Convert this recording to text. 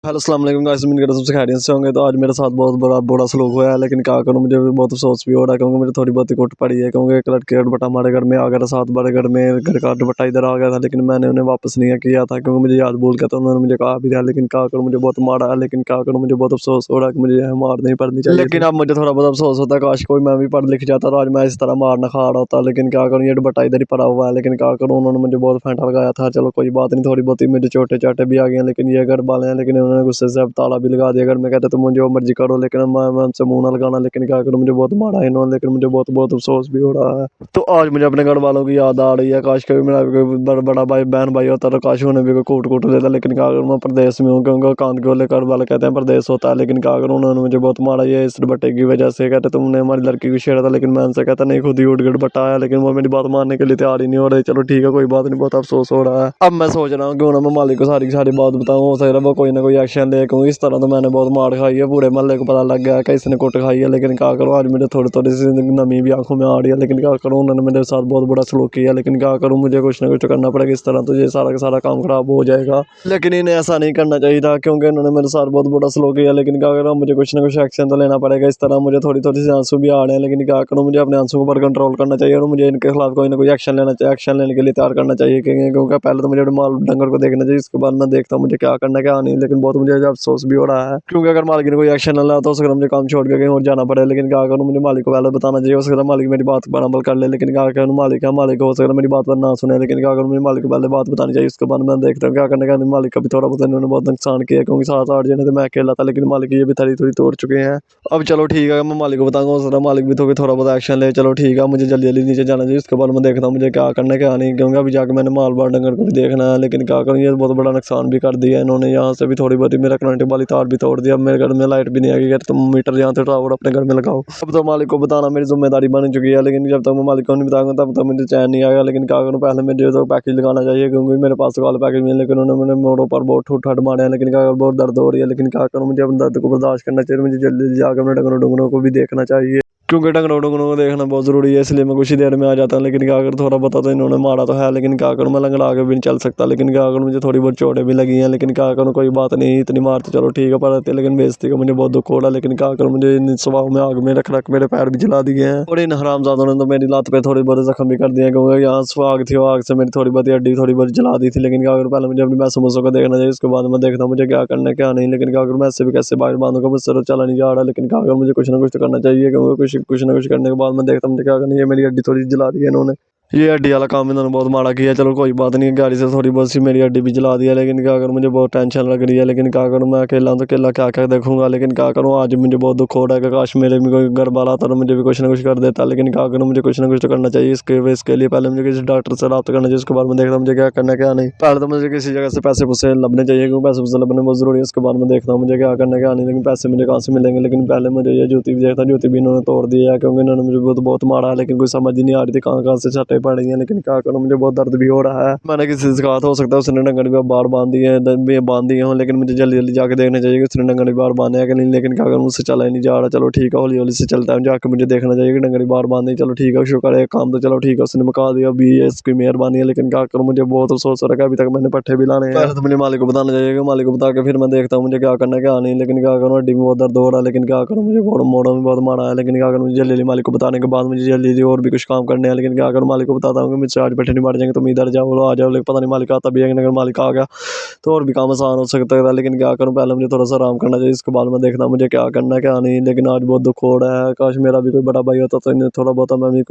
Hello अस्सलाम वालेकुम guys, उम्मीद करता हूँ सबसे खैरियत से होंगे। तो आज मेरे साथ बहुत बड़ा बुरा सलूक हुआ है, लेकिन क्या करूँ, मुझे भी बहुत अफसोस भी हो रहा है क्योंकि मुझे थोड़ी बहुत ही कुट पड़ी है। क्योंकि एक लड़के का दुपट्टा हमारे घर में आ गया था, साथ बड़े घर में घर का दुपट्टा इधर आ गया था, लेकिन मैंने उन्हें वापस नहीं किया था क्योंकि मुझे याद भूल गया था। उन्होंने मुझे कहा भी था, लेकिन क्या करूँ, मुझे बहुत मारा है। लेकिन क्या करूँ, मुझे बहुत अफसोस हो रहा है कि मुझे यह मार नहीं पड़नी चाहिए, लेकिन अब मुझे थोड़ा बहुत अफसोस होता है, काश कोई मैं भी पढ़ लिख जाता तो आज मैं इस तरह मार ना खा रहा होता। लेकिन क्या करूँ, ये दुपट्टा इधर ही पड़ा हुआ है। लेकिन क्या करूँ, उन्होंने मुझे बहुत फेंटा लगाया था। चलो कोई बात नहीं, थोड़ी बहुत ही मुझे चोटे चाटे भी आ गए हैं, लेकिन ये घर वाले हैं। लेकिन उन्होंने गुस्से से अब ताला भी लगा दिया घर में। कहते तुम जो मर्जी करो, लेकिन मैं उनसे मुंह ना लगाना। लेकिन क्या करूँ, मुझे बहुत मारा है इन्होंने, लेकिन मुझे बहुत बहुत अफसोस भी हो रहा है। तो आज मुझे अपने घर वालों की याद आ रही है। काश कभी मेरा कोई बड़ा भाई बहन भाई होता तो काश उन्हें भी कोई कूट कूट देता। लेकिन क्या करूँ, मैं प्रदेश में हूँ क्योंकि कान के घर वाले कहते हैं प्रदेश होता है। लेकिन क्या करूँ, उन्होंने मुझे बहुत मारा है इस दुपट्टे की वजह से। कहते तुमने हमारी लड़की को छेड़ा था, लेकिन मैं उनसे कहता नहीं, खुद ही उठ गड़ बटाया। लेकिन वो मेरी बात मानने के लिए तैयार ही नहीं हो रही। चलो ठीक है, कोई बात नहीं, बहुत अफसोस हो रहा है। अब मैं सोच रहा हूँ क्यों ना मैं मालिक को सारी की सारी बात बताऊँ, हो सकता है वो कोई ना कोई एक्शन ले। क्योंकि इस तरह तो मैंने बहुत मार खाई है, पूरे मोहल्ले को पता लग गया है कि इसने कुट खाई है। लेकिन क्या करूँ, आज मुझे थोड़ी थोड़ी सी नमी भी आंखों में आ रही है। लेकिन क्या करूँ, उन्होंने मेरे साथ बहुत बड़ा सलूक किया। लेकिन क्या करूँ, मुझे कुछ ना कुछ तो करना पड़ेगा, इस तरह तो ये सारा का सारा काम खराब हो जाएगा। लेकिन इन्हें ऐसा नहीं करना चाहिए था क्योंकि इन्होंने मेरे साथ बहुत बड़ा सलूक किया। लेकिन क्या करूँ, मुझे कुछ ना कुछ एक्शन तो लेना पड़ेगा। इस तरह मुझे थोड़ी थोड़ी सी आंसू भी आ रहे हैं। लेकिन क्या करूँ, मुझे अपने आंसू पर कंट्रोल करना चाहिए और मुझे इनके खिलाफ कोई ना कोई एक्शन लेना चाहिए, एक्शन लेने के लिए तैयार करना चाहिए। क्योंकि पहले तो मुझे माल डंगर को देखना चाहिए, इसके बाद मैं देखता हूँ मुझे क्या करना क्या नहीं। लेकिन बहुत मुझे अफसोस भी हो रहा है क्योंकि अगर मालिक ने कोई एक्शन न लिया तो उसके मुझे काम छोड़ के कहीं और जाना पड़े। लेकिन क्या करूँ, मुझे मालिक को पहले बताना चाहिए, उसके मालिक मेरी बात पर अमल कर ले। लेकिन क्या करूँ, मालिक है, मालिक हो सकता मेरी बात पर ना सुने। लेकिन क्या करूँ, मुझे मालिक को पहले बात बतानी चाहिए, उसके बाद मैं देखता हूँ क्या करने का। मालिक का भी थोड़ा बहुत इन्होंने बहुत नुकसान किया क्योंकि 7-8 जने तो मैं अकेला था, लेकिन मालिक ये भी थोड़ी थोड़ी तोड़ चुके हैं। अब चलो ठीक है, मैं मालिक को बताऊंगा, उस तरह मालिक भी तो थोड़ा बहुत एक्शन ले। चलो ठीक है, मुझे जल्दी जल्दी नीचे जाना चाहिए, उसके बाद मैं देखता हूँ मुझे क्या करना है क्या नहीं। क्योंकि अभी जाकर मैंने माल बार डंगर को भी देखना है। लेकिन क्या करूँ, ये बहुत बड़ा नुकसान भी कर दिया इन्होंने। यहाँ से भी थोड़ी बहुत ही मेरा करंट वाली तार भी तोड़ दिया। अब मेरे घर में लाइट भी नहीं आएगी। कहते तुम मीटर यहाँ से उठाओ और अपने घर में लगाओ। अब तो मालिक को बताना मेरी जिम्मेदारी बन चुकी है। लेकिन जब तक मैं मालिक को नहीं बताऊंगा तब तक मुझे चैन नहीं आएगा। लेकिन क्या करूँ, पहले मुझे तो पैकेज लगाना चाहिए क्योंकि मेरे पास वाला पैकेज नहीं है। लेकिन उन्होंने मेरे मोड़ों पर बहुत ठूठ ठाठ मारे हैं। लेकिन क्या करूँ, बहुत दर्द हो रही है। लेकिन क्या करूँ, मुझे अपने दर्द को बर्दाश्त करना चाहिए। मुझे जल्दी जल्दी जाकर अपने डंगरों डंगरों को भी देखना चाहिए क्योंकि डंगरों डंगरों को देखना बहुत ज़रूरी है। इसलिए मैं कुछ ही देर में आ जाता हूँ। लेकिन क्या अगर थोड़ा बता तो इन्होंने मारा तो है, लेकिन क्या करूँ, मैं लंगड़ा आगे भी नहीं चल सकता। लेकिन क्या करूँ, मुझे थोड़ी बहुत चोटें भी लगी हैं। लेकिन क्या करूँ, कोई बात नहीं, इतनी मार तो चलो ठीक है पड़ती है, लेकिन बेइज्जती का मुझे बहुत दुख हो रहा है। लेकिन क्या करूँ, मुझे इन स्वभाव में आग में रख रख मेरे पैर भी जला दिए हैं और इन हरामजादों ने तो मेरी लात पे थोड़ी बहुत जख्म भी कर दिए क्योंकि यहाँ आग थी, आग से मेरी थोड़ी बहुत हड्डी थोड़ी बहुत जला दी थी। लेकिन क्या करूँ, पहले मुझे अपनी पैसों मुझों को देखना चाहिए, उसके बाद मैं देखता हूँ मुझे क्या करना है क्या नहीं। लेकिन क्या करूँ, मैं ऐसे भी कैसे बाहर बांधूंगा, मुझसे तो चला नहीं जा रहा। लेकिन क्या करूँ, मुझे कुछ ना कुछ तो करना चाहिए क्योंकि कुछ ना कुछ करने के बाद मैं देखता हूँ मुझे क्या करना है। ये मेरी हड्डी थोड़ी जला दी है इन्होंने, ये हड्डी वाला काम इन्होंने बहुत माड़ा किया। चलो कोई बात नहीं, गाड़ी से थोड़ी बहुत सी मेरी हड्डी भी जला दी है। लेकिन क्या करूँ, मुझे बहुत टेंशन लग रही है। लेकिन क्या करूँ, मैं अकेला हूँ तो अकेला क्या क्या देखूंगा। लेकिन क्या करूँ, आज मुझे बहुत दुख हो रहा है कि काश मेरे भी कोई घर वाला आता तो मुझे भी कुछ ना कुछ कर देता। लेकिन क्या करूँ, मुझे कुछ ना कुछ तो करना चाहिए। इसके लिए पहले मुझे किसी डॉक्टर से रब्ता करना चाहिए, उसके बाद मैं देखता हूँ मुझे क्या करना है क्या नहीं। पहले तो मुझे किसी जगह से पैसे पुसे लबने चाहिए क्योंकि पैसे पुसे लबने बहुत जरूरी है। उसके बाद मैं देखता हूँ मुझे क्या करना है क्या नहीं। लेकिन पैसे मुझे कहाँ से मिलेंगे। लेकिन पहले मुझे ये जूती भी देखता, जूती भी इन्होंने तोड़ दी है क्योंकि इन्होंने मुझे बहुत मारा है। लेकिन कोई समझ ही नहीं आ रही थी कहाँ कहाँ से छट्टे पड़ रही हैं। लेकिन क्या करूँ, मुझे बहुत दर्द भी हो रहा है। मैंने किसी से कहा था, हो सकता है उसने डंगन भी बाहर बांध दिए बांध दिए हों। लेकिन मुझे जल्दी जल्दी जाके देखना चाहिए कि उसने डंगन भी बाहर बांधे है कि नहीं। लेकिन क्या करूँ, मुझसे चला ही नहीं जा रहा। चलो ठीक है, हौली हौली से चलता है, जाके मुझे देखना चाहिए कि डंगन बाहर बांधे। चलो ठीक है, शुक्र है काम तो चलो ठीक है उसने मुका दिया, अभी ये इसकी मेहरबानी है। लेकिन क्या करूँ, मुझे बहुत अफसोस हो रहा है, अभी तक मैंने पट्टे भी लाने हैं। पहले तो मुझे मालिक को बताना चाहिए कि मालिक को बता के फिर मैं देखता हूँ मुझे क्या करना है क्या नहीं। लेकिन क्या करूँ, हड्डी में बहुत दर्द हो रहा है। लेकिन क्या करूँ, मुझे मोड़ों में बहुत मारा है। लेकिन क्या करूँ, मुझे जल्दी जल्दी मालिक को बताने के बाद मुझे जल्दी जल्दी और भी कुछ काम करने हैं। लेकिन क्या करूँ, मालिक को बताता हूँ कि मुझसे आज बैठे नहीं मार जाएंगे, तुम इधर जाओ आ जाओ। लेकिन पता नहीं मालिक आता भी है, अगर मालिक आ गया तो और भी काम आसान हो सकता है। लेकिन क्या करूँ, पहले मुझे थोड़ा सा आराम करना चाहिए, इसके बाद मैं देखना मुझे क्या करना है क्या नहीं। लेकिन आज बहुत दुख हो रहा है, काश मेरा भी कोई बड़ा भाई होता तो इन्हें थोड़ा बहुत मैं भी